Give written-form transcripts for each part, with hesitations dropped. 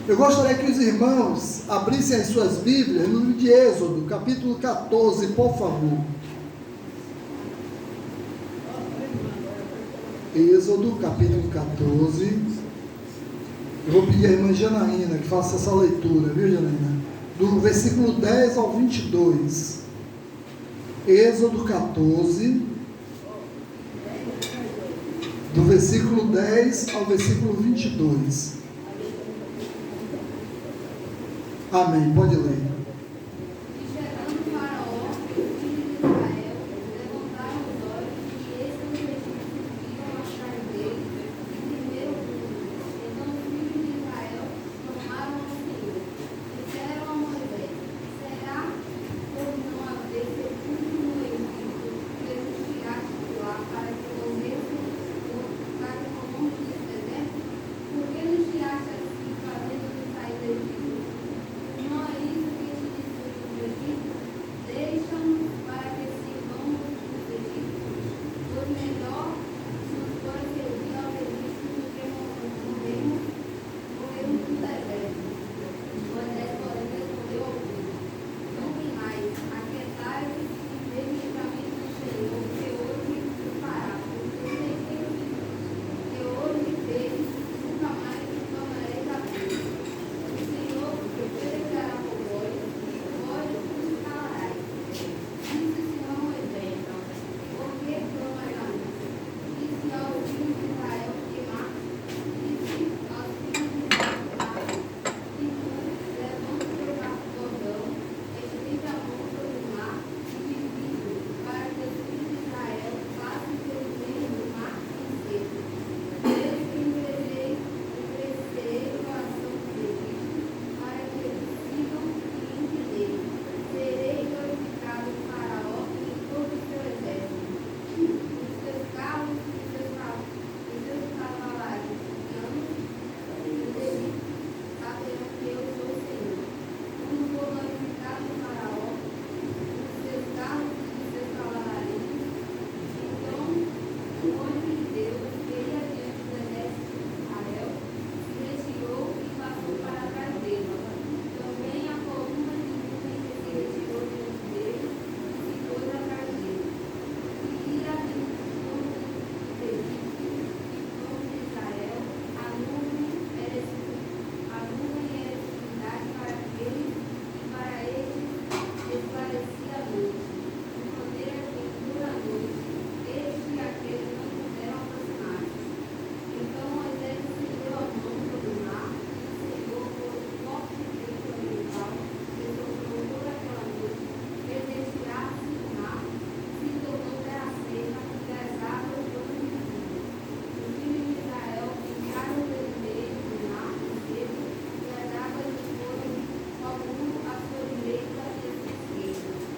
Eu gostaria que os irmãos abrissem as suas Bíblias no livro de Êxodo, capítulo 14, por favor. Êxodo, capítulo 14. Eu vou pedir à irmã Janaína que faça essa leitura, viu, Janaína? Do versículo 10 ao 22. Êxodo 14, do versículo 10 ao versículo 22. Amém, pode ler.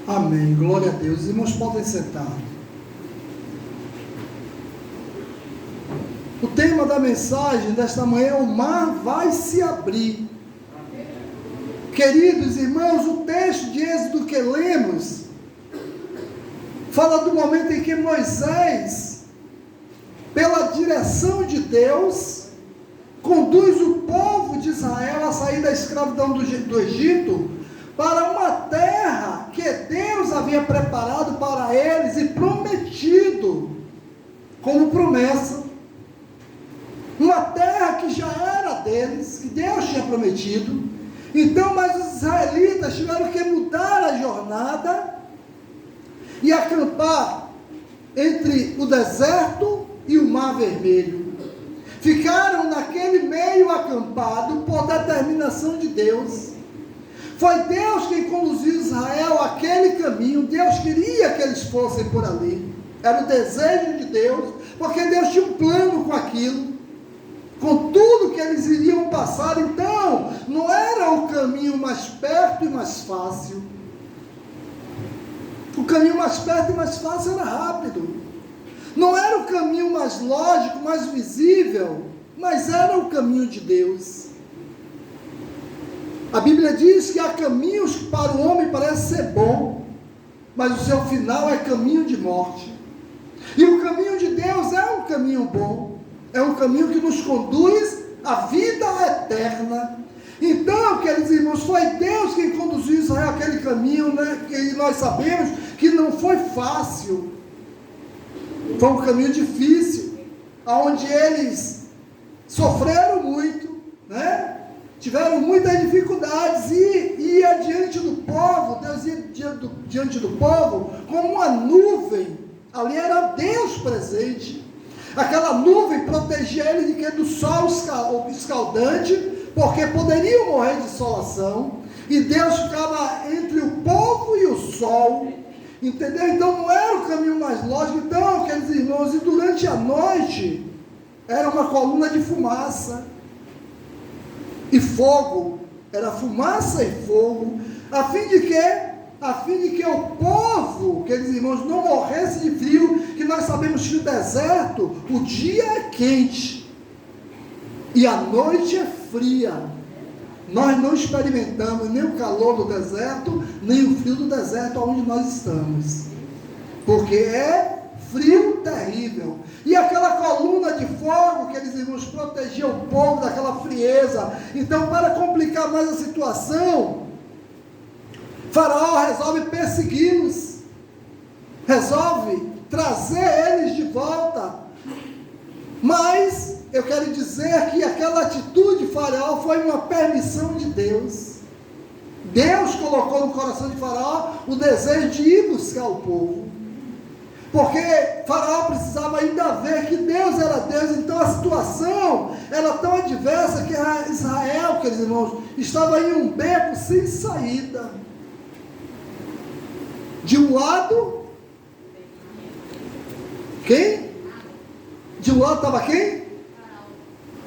Amém, glória a Deus. Os irmãos podem sentar. O tema da mensagem desta manhã é: o mar vai se abrir. Queridos irmãos, o texto de Êxodo que lemos fala do momento em que Moisés, pela direção de Deus, conduz o povo de Israel a sair da escravidão do Egito para uma terra que Deus havia preparado para eles e prometido como promessa. Uma terra que já era deles, que Deus tinha prometido. Então, mas os israelitas tiveram que mudar a jornada e acampar entre o deserto e o Mar Vermelho. Ficaram naquele meio acampado por determinação de Deus. Foi Deus quem conduziu Israel àquele caminho. Deus queria que eles fossem por ali. Era o desejo de Deus, porque Deus tinha um plano com aquilo, com tudo que eles iriam passar. Então, não era o caminho mais perto e mais fácil. O caminho mais perto e mais fácil era rápido. Não era o caminho mais lógico, mais visível, mas era o caminho de Deus. A Bíblia diz que há caminhos que para o homem parece ser bom, mas o seu final é caminho de morte. E o caminho de Deus é um caminho bom, é um caminho que nos conduz à vida eterna. irmãos, foi Deus quem conduziu Israel aquele caminho, né? E nós sabemos que não foi fácil. Foi um caminho difícil, onde eles sofreram muito, né? Tiveram muitas dificuldades e ia diante do povo, Deus ia diante do povo como uma nuvem. Ali era Deus presente. Aquela nuvem protegia ele de quê? Do sol escaldante, porque poderiam morrer de insolação. E Deus ficava entre o povo e o sol. Entendeu? Então não era o caminho mais lógico. Então, queridos irmãos, e durante a noite era uma coluna de fumaça e fogo. Era fumaça e fogo. A fim de quê? A fim de que o povo, queridos irmãos, não morresse de frio, que nós sabemos que no deserto o dia é quente e a noite é fria. Nós não experimentamos nem o calor do deserto, nem o frio do deserto onde nós estamos, porque é frio terrível. E aquela coluna de fogo, queridos irmãos, protegia o povo daquela frieza. Então, para complicar mais a situação, Faraó resolve persegui-los, resolve trazer eles de volta. Mas eu quero dizer que aquela atitude de Faraó foi uma permissão de Deus. Deus colocou no coração de Faraó o desejo de ir buscar o povo, porque Faraó precisava ainda ver que Deus era Deus. Então a situação era tão adversa que Israel, queridos irmãos, estava em um beco sem saída. De um lado, quem? De um lado estava quem?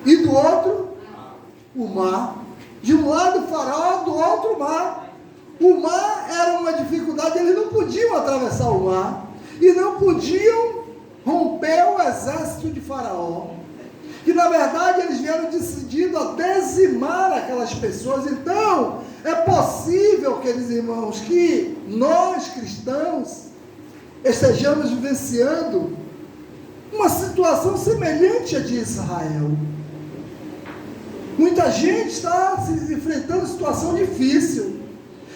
E do outro, o mar. De um lado o Faraó, do outro o mar. O mar era uma dificuldade, eles não podiam atravessar o mar. E não podiam romper o exército de Faraó. Que na verdade eles vieram decididos a dizimar aquelas pessoas. Então, é possível, queridos irmãos, que nós cristãos estejamos vivenciando uma situação semelhante à de Israel. Muita gente está se enfrentando uma situação difícil,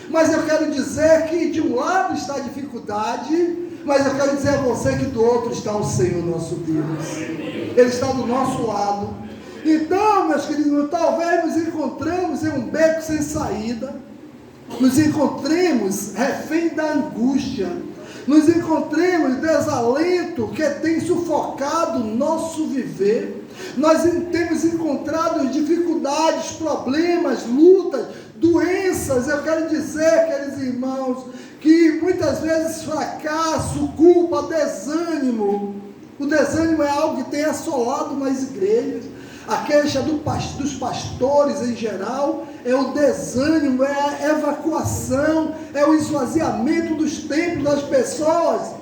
mas eu quero dizer que de um lado está a dificuldade, mas eu quero dizer a você que do outro está o Senhor nosso Deus. Ele está do nosso lado. Então, meus queridos, talvez nos encontremos em um beco sem saída, nos encontremos refém da angústia, nos encontremos desalento que tem sufocado o nosso viver. Nós temos encontrado dificuldades, problemas, lutas, doenças. Eu quero dizer, queridos irmãos, que muitas vezes fracasso, culpa, desânimo. O desânimo é algo que tem assolado nas igrejas. A queixa dos pastores em geral é o desânimo, é a evacuação, é o esvaziamento dos templos das pessoas.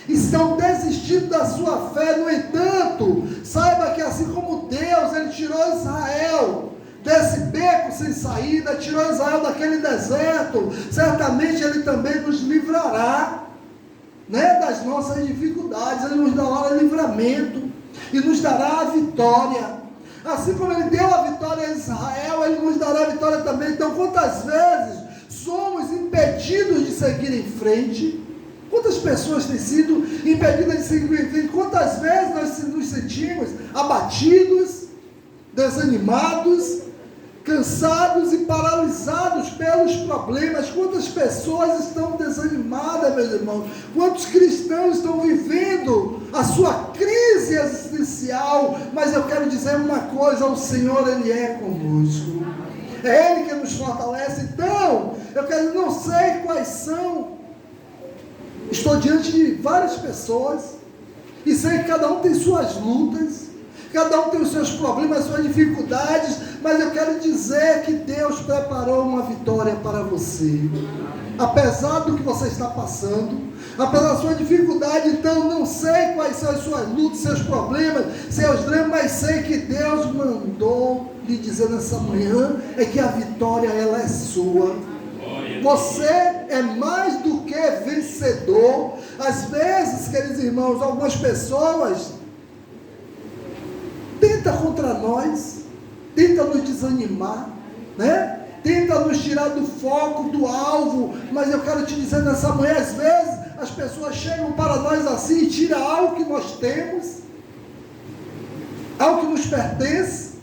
Estão desistindo da sua fé. No entanto, saiba que assim como Deus, Ele tirou Israel desse beco sem saída, tirou Israel daquele deserto, certamente Ele também nos livrará, né, das nossas dificuldades. Ele nos dará livramento e nos dará a vitória. Assim como Ele deu a vitória a Israel, Ele nos dará a vitória também. Então, quantas vezes somos impedidos de seguir em frente? Quantas pessoas têm sido impedidas de seguir em frente? Quantas vezes nós nos sentimos abatidos, desanimados, cansados e paralisados pelos problemas? Quantas pessoas estão desanimadas, meus irmãos? Quantos cristãos estão vivendo a sua crise existencial? Mas eu quero dizer uma coisa: o Senhor, Ele é conosco, é Ele que nos fortalece. Então, não sei quais são, estou diante de várias pessoas e sei que cada um tem suas lutas, cada um tem os seus problemas, suas dificuldades, mas eu quero dizer que Deus preparou uma vitória para você. Apesar do que você está passando, apesar da sua dificuldade, então não sei quais são as suas lutas, seus problemas, seus dramas, mas sei que Deus mandou lhe dizer nessa manhã é que a vitória, ela é sua. Você é mais do que vencedor. Às vezes, queridos irmãos, algumas pessoas tentam contra nós, tentam nos desanimar, né? tenta nos tirar do foco, do alvo, mas eu quero te dizer nessa manhã, às vezes, as pessoas chegam para nós assim e tiram algo que nós temos, algo que nos pertence,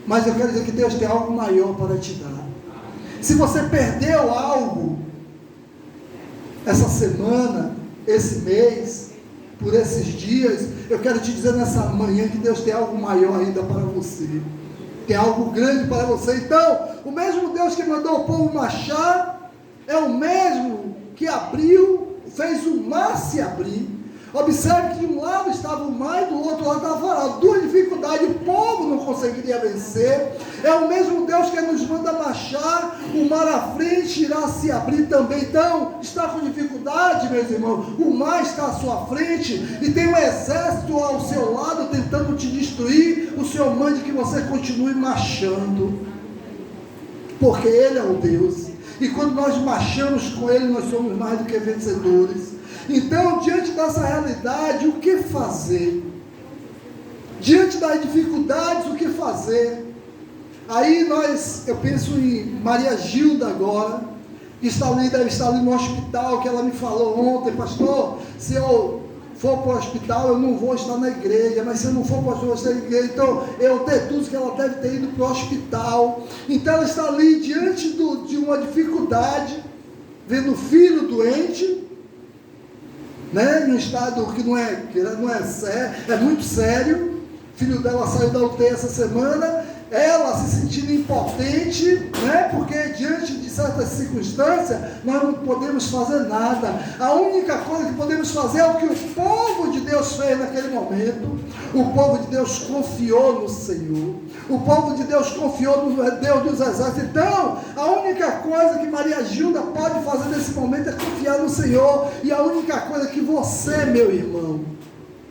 mas eu quero dizer que Deus tem algo maior para te dar. Se você perdeu algo, essa semana, esse mês, por esses dias, eu quero te dizer nessa manhã que Deus tem algo maior ainda para você, tem algo grande para você. Então, o mesmo Deus que mandou o povo marchar, é o mesmo que fez o mar se abrir. Observe que de um lado estava o mar e do outro lado estava o farol. Duas dificuldades, o povo não conseguiria vencer. É o mesmo Deus que nos manda marchar, o mar à frente irá se abrir também. Então, está com dificuldade, meus irmãos, o mar está à sua frente e tem um exército ao seu lado tentando te destruir. O Senhor mande que você continue marchando, porque Ele é o Deus, e quando nós marchamos com Ele, nós somos mais do que vencedores. Então, diante dessa realidade, o que fazer? Diante das dificuldades, o que fazer? Aí eu penso em Maria Gilda agora, que deve estar ali no hospital, que ela me falou ontem: pastor, se eu for para o hospital, eu não vou estar na igreja, mas se eu não for para o hospital, eu vou estar na igreja. Então, eu deduzo que ela deve ter ido para o hospital. Então, ela está ali diante de uma dificuldade, vendo o filho doente, né, em um estado que não é sério, é muito sério. O filho dela saiu da UTI essa semana, ela se sentindo impotente, né, porque diante de certas circunstâncias, nós não podemos fazer nada. A única coisa que podemos fazer é o que o povo de Deus fez naquele momento. O povo de Deus confiou no Senhor, o povo de Deus confiou no Deus dos exércitos. Então, a única coisa que Maria Gilda pode fazer nesse momento é confiar no Senhor. E a única coisa que você, meu irmão,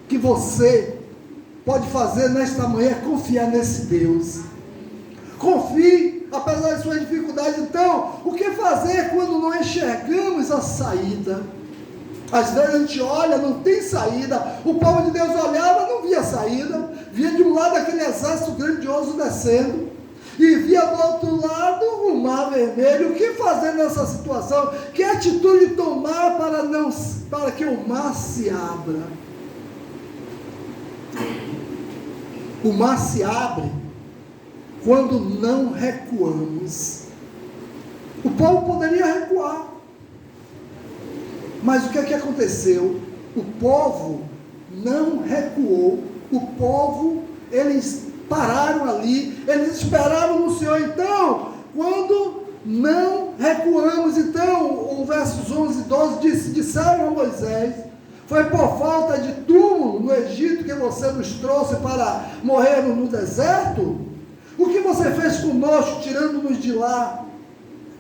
que você pode fazer nesta manhã é confiar nesse Deus. Confie, apesar das suas dificuldades. Então, o que fazer quando não enxergamos a saída? Às vezes a gente olha, não tem saída. O povo de Deus olhava, não via saída. Via de um lado aquele exército grandioso descendo, e via do outro lado o mar vermelho. O que fazer nessa situação? Que atitude tomar para que o mar se abra? O mar se abre quando não recuamos. O povo poderia recuar, mas o que é que aconteceu? O povo não recuou. O povo, eles pararam ali, eles esperaram no Senhor. Então, quando não recuamos, então, o versos 11 e 12 disseram a Moisés: foi por falta de túmulo no Egito que você nos trouxe para morrermos no deserto? O que você fez conosco, tirando-nos de lá?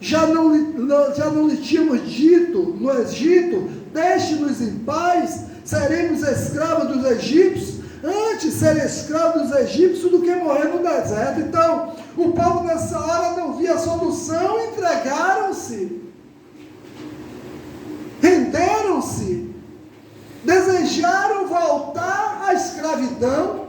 Já não lhe tínhamos dito no Egito: deixe-nos em paz, seremos escravos dos egípcios? Antes ser escravo dos egípcios do que morrer no deserto. Então, o povo nessa hora não via solução, entregaram-se, renderam-se, desejaram voltar à escravidão,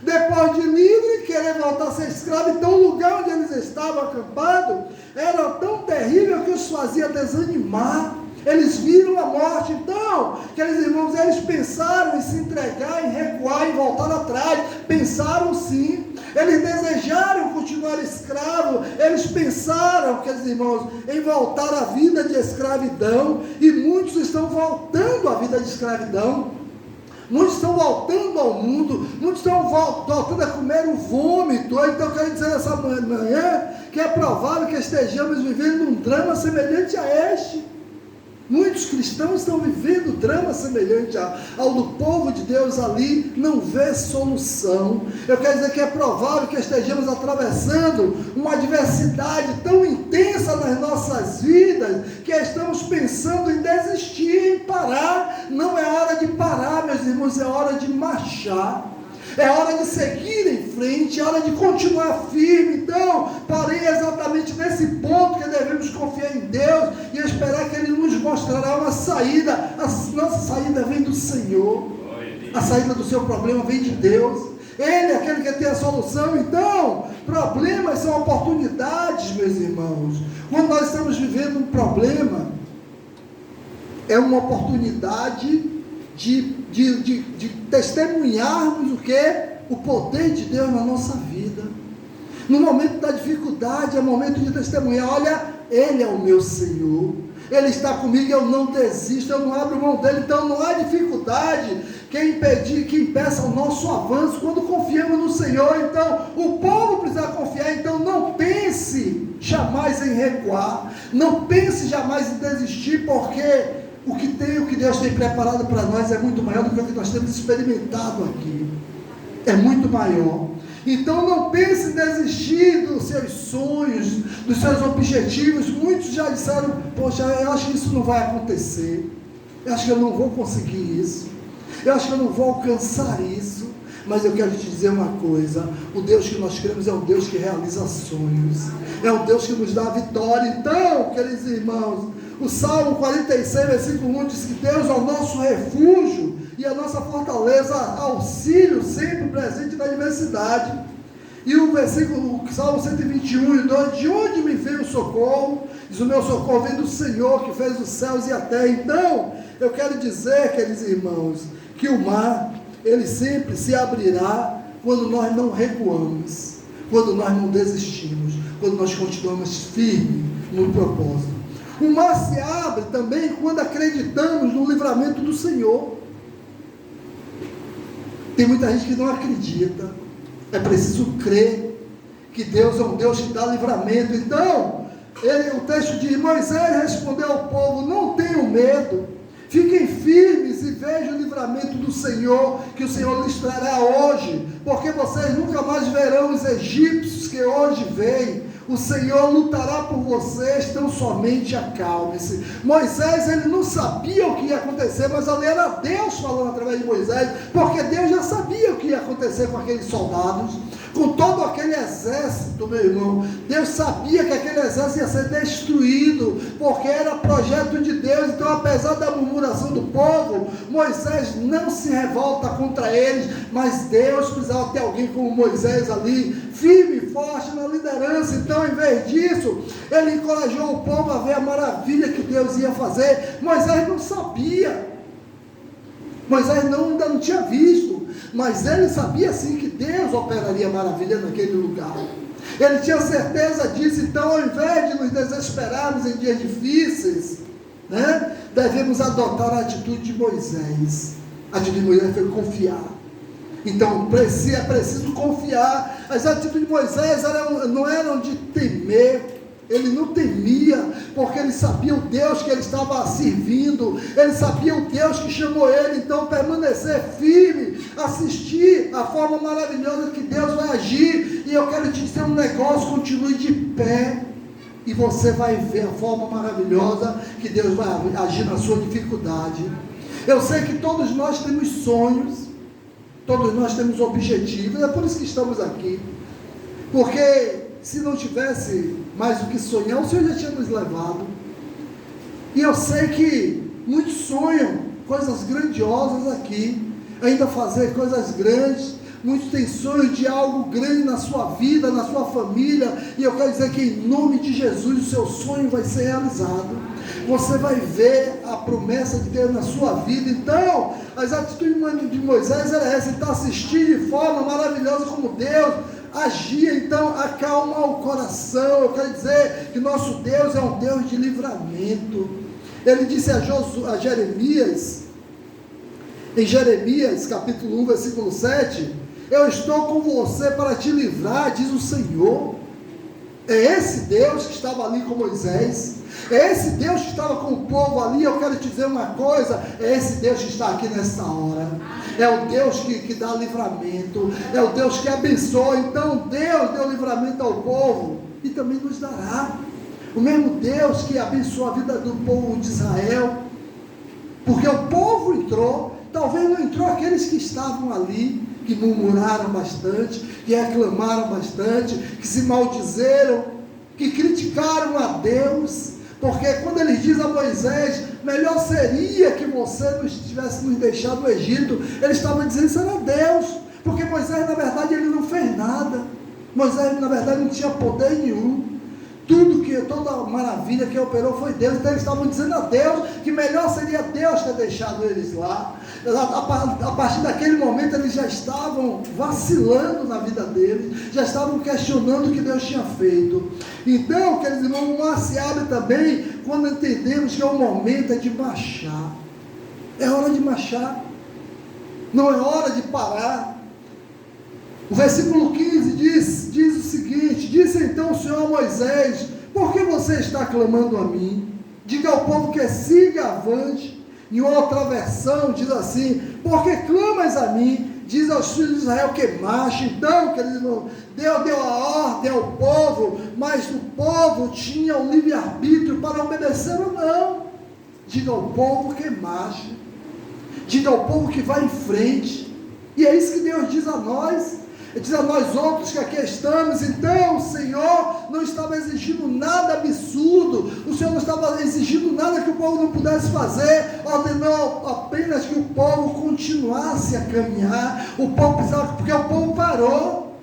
depois de livre, querer voltar a ser escravo. Então, o lugar onde eles estavam acampados era tão terrível que os fazia desanimar. Eles viram a morte. Então, queridos irmãos, eles pensaram em se entregar, em recuar, em voltar atrás. Pensaram sim. Eles desejaram continuar escravos. Eles pensaram, queridos irmãos, em voltar à vida de escravidão. E muitos estão voltando à vida de escravidão. Muitos estão voltando ao mundo. Muitos estão voltando a comer o vômito. Então, eu quero dizer nessa manhã que é provável que estejamos vivendo um drama semelhante a este. Muitos cristãos estão vivendo drama semelhante ao do povo de Deus ali, não vê solução. Eu quero dizer que é provável que estejamos atravessando uma adversidade tão intensa nas nossas vidas, que estamos pensando em desistir, em parar. Não é hora de parar, meus irmãos, é hora de marchar. É hora de seguir em frente, é hora de continuar firme. Então, parei exatamente nesse ponto que devemos confiar em Deus e esperar que Ele nos mostrará uma saída. A nossa saída vem do Senhor. A saída do seu problema vem de Deus. Ele é aquele que tem a solução. Então, problemas são oportunidades, meus irmãos, quando nós estamos vivendo um problema, é uma oportunidade de testemunharmos o que? O poder de Deus na nossa vida. No momento da dificuldade, é momento de testemunhar. Olha, Ele é o meu Senhor, Ele está comigo, eu não desisto, eu não abro mão dEle. Então não há dificuldade que impeça o nosso avanço quando confiamos no Senhor. Então o povo precisa confiar. Então não pense jamais em recuar, não pense jamais em desistir, porque o que Deus tem preparado para nós é muito maior do que o que nós temos experimentado aqui, é muito maior. Então não pense em desistir dos seus sonhos, dos seus objetivos. Muitos já disseram: poxa, eu acho que isso não vai acontecer, eu acho que eu não vou conseguir isso, eu acho que eu não vou alcançar isso. Mas eu quero te dizer uma coisa: o Deus que nós cremos é um Deus que realiza sonhos, é um Deus que nos dá vitória. Então, queridos irmãos, o Salmo 46, versículo 1 diz que Deus é o nosso refúgio e a nossa fortaleza, auxílio sempre presente na adversidade. E o Salmo 121, 2, de onde me veio o socorro? Diz: o meu socorro vem do Senhor, que fez os céus e a terra. Então, eu quero dizer, queridos irmãos, que o mar, ele sempre se abrirá quando nós não recuamos, quando nós não desistimos, quando nós continuamos firmes no propósito. O mar se abre também quando acreditamos no livramento do Senhor. Tem muita gente que não acredita. É preciso crer que Deus é um Deus que dá livramento. Então, o texto diz: Moisés respondeu ao povo: não tenham medo, fiquem firmes e vejam o livramento do Senhor, que o Senhor lhes trará hoje, porque vocês nunca mais verão os egípcios que hoje vêm. O Senhor lutará por vocês, então somente acalme-se. Moisés, ele não sabia o que ia acontecer, mas ali era Deus falando através de Moisés, porque Deus já sabia o que ia acontecer com aqueles soldados, com todo aquele exército, meu irmão. Deus sabia que aquele exército ia ser destruído, porque era projeto de Deus. Então, apesar da murmuração do povo, Moisés não se revolta contra eles, mas Deus precisava ter alguém como Moisés ali, firme e forte na liderança. Então, em vez disso, ele encorajou o povo a ver a maravilha que Deus ia fazer. Moisés não sabia, Moisés ainda não tinha visto, mas ele sabia sim que Deus operaria maravilha naquele lugar. Ele tinha certeza disso. Então, ao invés de nos desesperarmos em dias difíceis, devemos adotar a atitude de Moisés. A atitude de Moisés foi confiar. Então, é preciso confiar. As atitudes de Moisés não eram de temer. Ele não temia, porque ele sabia o Deus que ele estava servindo, ele sabia o Deus que chamou ele. Então, permanecer firme, assistir a forma maravilhosa que Deus vai agir. E eu quero te dizer um negócio: continue de pé, e você vai ver a forma maravilhosa que Deus vai agir na sua dificuldade. Eu sei que todos nós temos sonhos, todos nós temos objetivos, é por isso que estamos aqui, porque se não tivesse mais o que sonhar, o Senhor já tinha nos levado. E eu sei que muitos sonham coisas grandiosas aqui, ainda fazer coisas grandes. Muitos têm sonhos de algo grande na sua vida, na sua família. E eu quero dizer que em nome de Jesus o seu sonho vai ser realizado. Você vai ver a promessa de Deus na sua vida. Então, as atitudes de Moisés era essa. Ele está assistindo de forma maravilhosa como Deus agia. Então, acalma o coração. Eu quero dizer que nosso Deus é um Deus de livramento. Ele disse a Jeremias, em Jeremias capítulo 1, versículo 7, eu estou com você para te livrar, diz o Senhor. É esse Deus que estava ali com Moisés, é esse Deus que estava com o povo ali. Eu quero te dizer uma coisa: é esse Deus que está aqui nessa hora, é o Deus que dá livramento, é o Deus que abençoa. Então Deus deu livramento ao povo e também nos dará. O mesmo Deus que abençoou a vida do povo de Israel, porque o povo entrou, talvez não entrou aqueles que estavam ali, que murmuraram bastante, que reclamaram bastante, que se maldizeram, que criticaram a Deus, porque quando ele diz a Moisés, melhor seria que você não tivesse nos deixado no Egito, ele estava dizendo isso era Deus, porque Moisés na verdade ele não fez nada, Moisés na verdade não tinha poder nenhum. Tudo toda a maravilha que operou foi Deus. Então eles estavam dizendo a Deus que melhor seria Deus ter deixado eles lá. A partir daquele momento eles já estavam vacilando na vida deles, já estavam questionando o que Deus tinha feito. Então, queridos irmãos, o mar se abre também quando entendemos que é o momento de marchar. É hora de marchar, não é hora de parar. O versículo 15 diz o seguinte: disse então o Senhor a Moisés: por que você está clamando a mim? Diga ao povo que siga avante. Em outra versão diz assim: por que clamas a mim? Diz aos filhos de Israel que marche. Então, queridos irmãos, Deus deu a ordem ao povo, mas o povo tinha o livre-arbítrio para obedecer ou não. Diga ao povo que marche, diga ao povo que vá em frente. E é isso que Deus diz a nós. Ele diz a nós outros que aqui estamos. Então o Senhor não estava exigindo nada absurdo, o Senhor não estava exigindo nada que o povo não pudesse fazer, ordenou apenas que o povo continuasse a caminhar. O povo precisava, porque o povo parou,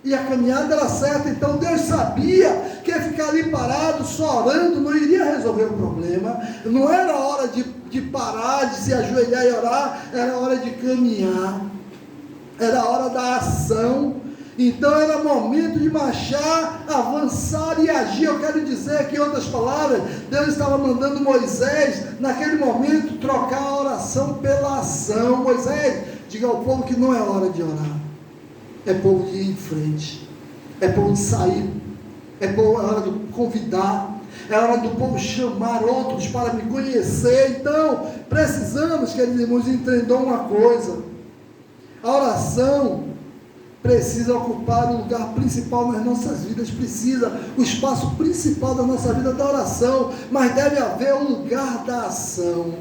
e a caminhada era certa. Então Deus sabia que ficar ali parado, só orando, não iria resolver o problema. Não era hora de parar, de se ajoelhar e orar, era hora de caminhar. Era a hora da ação. Então era momento de marchar, avançar e agir. Eu quero dizer que, em outras palavras, Deus estava mandando Moisés, naquele momento, trocar a oração pela ação. Moisés, diga ao povo que não é hora de orar, é povo de ir em frente, é povo de sair, é hora de convidar, é hora do povo chamar outros para me conhecer. Então precisamos, queridos irmãos, entender uma coisa: a oração precisa ocupar o lugar principal nas nossas vidas, precisa, o espaço principal da nossa vida da oração, mas deve haver o lugar da ação.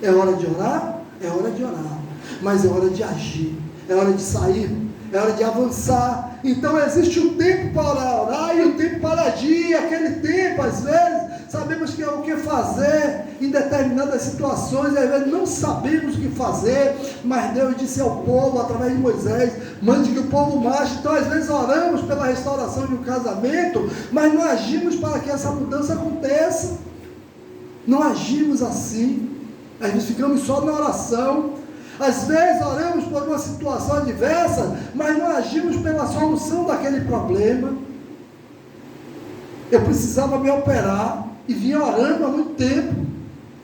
É hora de orar? É hora de orar, mas é hora de agir, é hora de sair, é hora de avançar. Então existe o tempo para orar e o tempo para agir. Aquele tempo, às vezes, sabemos que é o que fazer em determinadas situações, e às vezes não sabemos o que fazer, mas Deus disse ao povo, através de Moisés: mande que o povo marche. Então às vezes oramos pela restauração de um casamento, mas não agimos para que essa mudança aconteça. Não agimos assim. Às vezes ficamos só na oração. Às vezes oramos por uma situação adversa, mas não agimos pela solução daquele problema. Eu precisava me operar e vinha orando há muito tempo,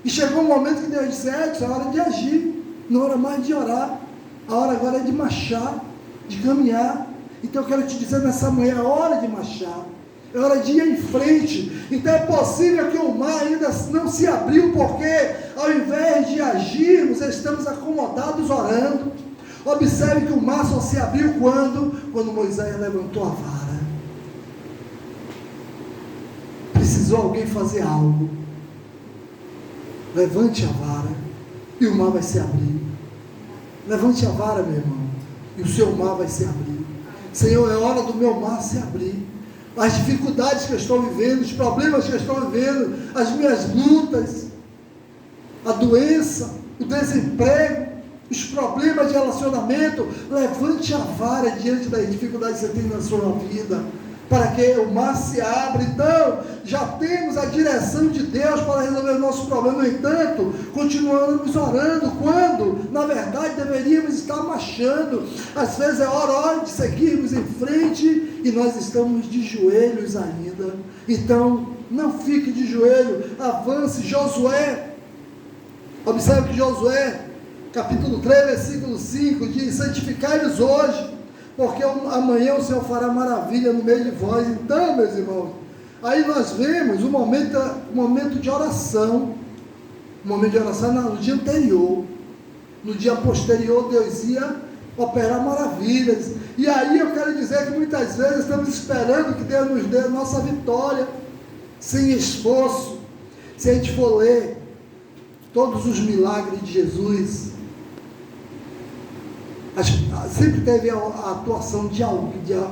e chegou um momento que Deus disse: é hora de agir, não é hora mais de orar, a hora agora é de marchar, de caminhar. Então eu quero te dizer nessa manhã: é hora de marchar, é hora de ir em frente. Então é possível que o mar ainda não se abriu, porque ao invés de agirmos, estamos acomodados orando. Observe que o mar só se abriu quando Moisés levantou a vara. Precisou alguém fazer algo. Levante a vara e o mar vai se abrir. Levante a vara, meu irmão, e o seu mar vai se abrir. Senhor, é hora do meu mar se abrir. As dificuldades que eu estou vivendo, os problemas que eu estou vivendo, as minhas lutas, a doença, o desemprego, os problemas de relacionamento, levante a vara diante das dificuldades que você tem na sua vida, para que o mar se abra. Então, já temos a direção de Deus para resolver o nosso problema. No entanto, continuamos orando, quando, na verdade, deveríamos estar marchando. Às vezes é hora de seguirmos em frente, e nós estamos de joelhos ainda. Então, não fique de joelho, avance. Josué, observe que Josué, capítulo 3, versículo 5, diz: santificai-vos hoje, porque amanhã o Senhor fará maravilha no meio de vós. Então, meus irmãos, aí nós vemos o momento de oração. O momento de oração no dia anterior. No dia posterior, Deus ia operar maravilhas. E aí eu quero dizer que muitas vezes estamos esperando que Deus nos dê a nossa vitória, sem esforço. Se a gente for ler todos os milagres de Jesus, sempre teve a atuação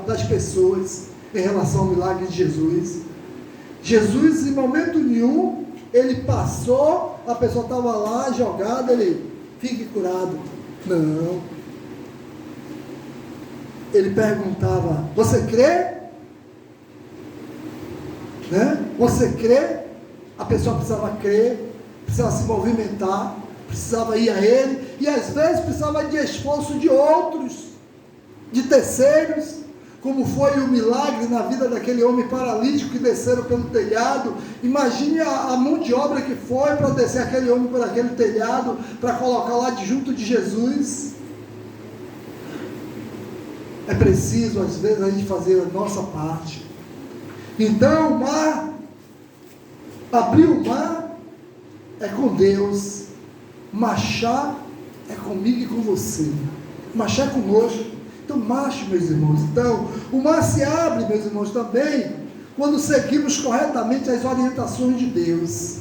das pessoas em relação ao milagre de Jesus. Jesus, em momento nenhum, ele passou, a pessoa estava lá jogada, ele: fique curado. Não. Ele perguntava: você crê? né? Você crê, a pessoa precisava crer, precisava se movimentar, precisava ir a ele, e às vezes precisava de esforço de outros, de terceiros, como foi o milagre na vida daquele homem paralítico que desceram pelo telhado. Imagine a mão de obra que foi para descer aquele homem por aquele telhado, para colocar lá junto de Jesus. É preciso, às vezes, a gente fazer a nossa parte. Então, o mar, abrir o mar é com Deus, marchar é comigo e com você, marchar é conosco. Então, marche, meus irmãos. Então, o mar se abre, meus irmãos, também quando seguimos corretamente as orientações de Deus.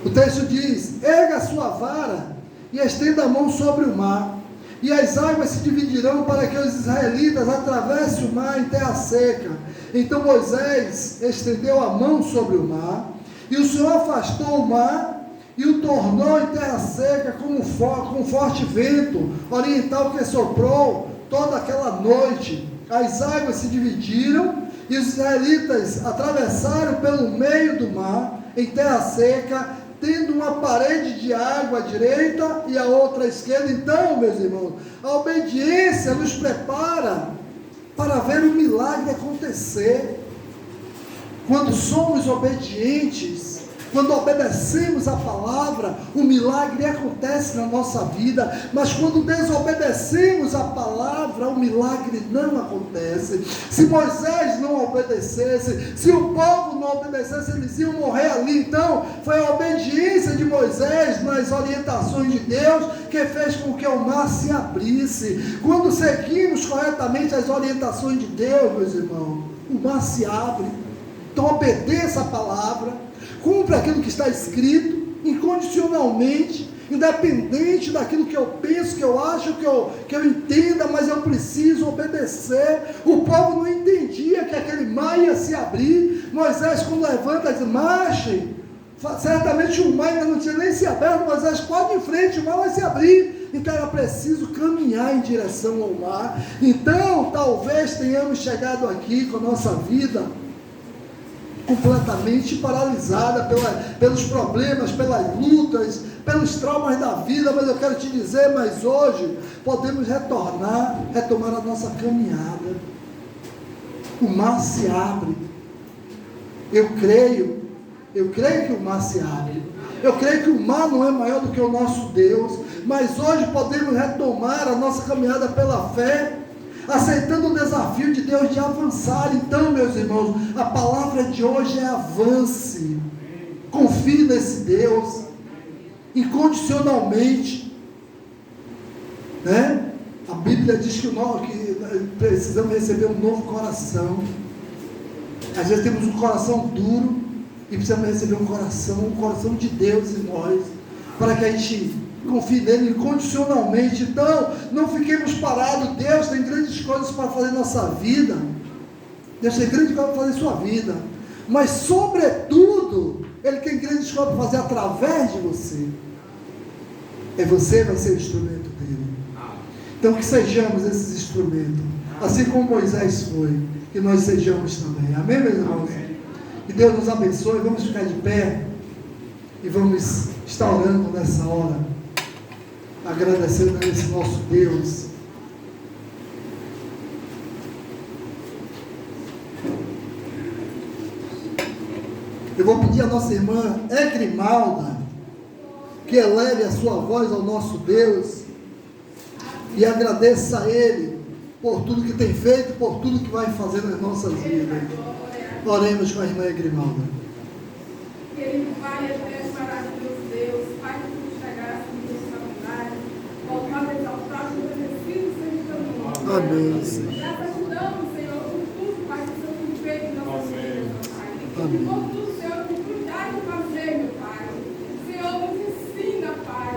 O texto diz: erga a sua vara e estenda a mão sobre o mar, e as águas se dividirão para que os israelitas atravessem o mar em terra seca. Então Moisés estendeu a mão sobre o mar, e o Senhor afastou o mar e o tornou em terra seca com forte vento oriental que soprou toda aquela noite. As águas se dividiram e os israelitas atravessaram pelo meio do mar em terra seca, tendo uma parede de água à direita e a outra à esquerda. Então, meus irmãos, a obediência nos prepara para ver o milagre acontecer. Quando somos obedientes, quando obedecemos a palavra, o milagre acontece na nossa vida. Mas quando desobedecemos a palavra, o milagre não acontece. Se Moisés não obedecesse, se o povo não obedecesse, eles iam morrer ali. Então, foi a obediência de Moisés nas orientações de Deus que fez com que o mar se abrisse. Quando seguimos corretamente as orientações de Deus, meus irmãos, o mar se abre. Então, obedeça a palavra, cumpra aquilo que está escrito, incondicionalmente, independente daquilo que eu penso, que eu acho, que eu entenda, mas eu preciso obedecer. O povo não entendia que aquele mar ia se abrir. Moisés, quando levanta, diz: marchem. Certamente o mar ainda não tinha nem se aberto. Moisés, pode ir em frente, o mar vai se abrir. Então era preciso caminhar em direção ao mar. Então, talvez tenhamos chegado aqui com a nossa vida completamente paralisada pelos problemas, pelas lutas, pelos traumas da vida, mas eu quero te dizer, mas hoje podemos retomar a nossa caminhada. O mar se abre. Eu creio que o mar se abre. Eu creio que o mar não é maior do que o nosso Deus, mas hoje podemos retomar a nossa caminhada pela fé, aceitando o desafio de Deus de avançar. Então, meus irmãos, a palavra de hoje é: avance, confie nesse Deus, incondicionalmente, né? A Bíblia diz que precisamos receber um novo coração. Às vezes temos um coração duro e precisamos receber um coração de Deus em nós, para que a gente confie nele incondicionalmente. Então, não fiquemos parados. Deus tem grandes coisas para fazer na nossa vida. Deus tem grandes coisas para fazer em sua vida. Mas, sobretudo, Ele tem grandes coisas para fazer através de você. E você vai ser o instrumento dele. Então, que sejamos esses instrumentos. Assim como Moisés foi, que nós sejamos também. Amém, meus irmãos? Que Deus nos abençoe. Vamos ficar de pé e vamos estar orando nessa hora, agradecendo a esse nosso Deus. Eu vou pedir à nossa irmã Egrimalda que eleve a sua voz ao nosso Deus e agradeça a Ele por tudo que tem feito, por tudo que vai fazer nas nossas vidas. Oremos com a irmã Egrimalda. Querido Pai, eterno, maravilhoso Deus, Pai que nos chegasse em Deus na verdade, voltado, exaltado, agradecido seja o teu nome. Amém, Senhor. Graças te damos, Senhor, por tudo, Pai, que o Senhor tem feito em nossas vidas, meu Pai. Amém. Por tudo, Senhor, que cuidado de fazer, meu Pai. Senhor, nos ensina, Pai,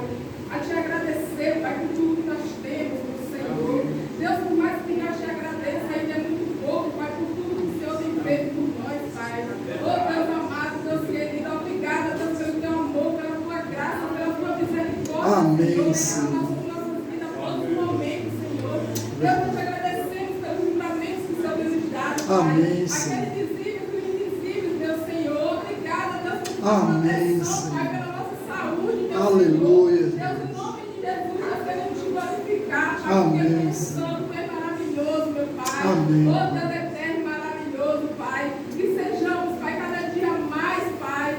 a te agradecer, Pai, por tudo que nós temos, meu Senhor. Deus, por mais que nós te agradeça, ainda é muito pouco, Pai, por tudo que o Senhor tem feito por nós, Pai. Oh, Deus amado, Deus querido, obrigada, Deus, pelo teu amor, pela tua graça, pela tua misericórdia. Amém, Senhor, na nossa vida, a todos os momentos, Senhor. Deus, nós te agradecemos pelos livramentos que o Senhor tem nos dado, Pai. Amém, Senhor. Aqueles visíveis e invisíveis, meu Senhor. Obrigada, Deus, por tua Amém, proteção, Pai, Senhor. pela nossa saúde, meu Aleluia. Senhor. Deus, em nome de Jesus, nós queremos te glorificar, Pai, Amém, porque tu és Senhor. santo, tu és maravilhoso, meu Pai. Amém. Oh, Deus eterno e maravilhoso, Pai. Que sejamos, Pai, cada dia mais, Pai,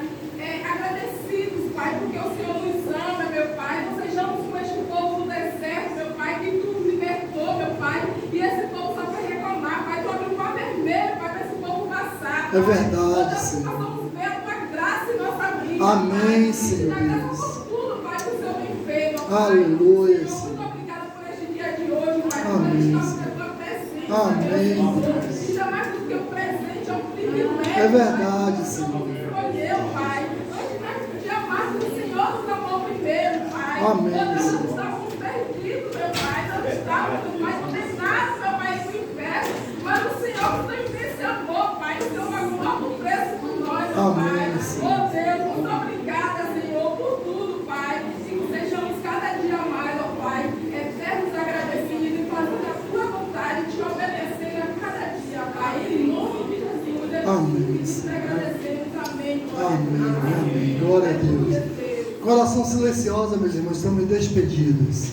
agradecidos, Pai, porque o Senhor nos ama, meu Pai. Não sejamos como este povo do deserto, meu Pai, que tu libertou, meu Pai. E esse povo só vai reclamar, Pai. Tu abriu o mar vermelho, Pai, para esse povo passar. É verdade, Deus, Senhor. nós vamos ver a tua graça em nossa vida. Amém, Pai. Senhor E te dá Deus. graça por tudo, Pai, que o Senhor tem feito, ó, Pai. Aleluia, Senhor, Senhor. muito obrigada por este dia de hoje, Pai. Amém, Nós estamos Senhor. na tua presença, Amém, meu Senhor. Deus. E jamais do que o presente é um privilégio. É verdade, Pai. Senhor. O Senhor nos escolheu, Pai. Antes mais do que jamais o Senhor nos amou primeiro, Pai. Amém, Nós Senhor. estávamos perdidos, meu Pai. Nós estávamos, meu Pai, condenados, meu Pai, no inferno. Mas o Senhor nos deu esse amor, Pai. O Senhor pagou um alto preço por nós, meu Amém, Pai. Senhor. Oh Deus, muito obrigada, Senhor, por tudo, Pai. E que sejamos cada dia mais, ó Pai, eternos agradecidos e fazendo a tua vontade, te obedecendo a cada dia, Pai. Em nome de Jesus, Amém, te Senhor. agradecemos. Amém. Amém, amém. Glória a Deus. Coração silenciosa, meus irmãos, estamos despedidos.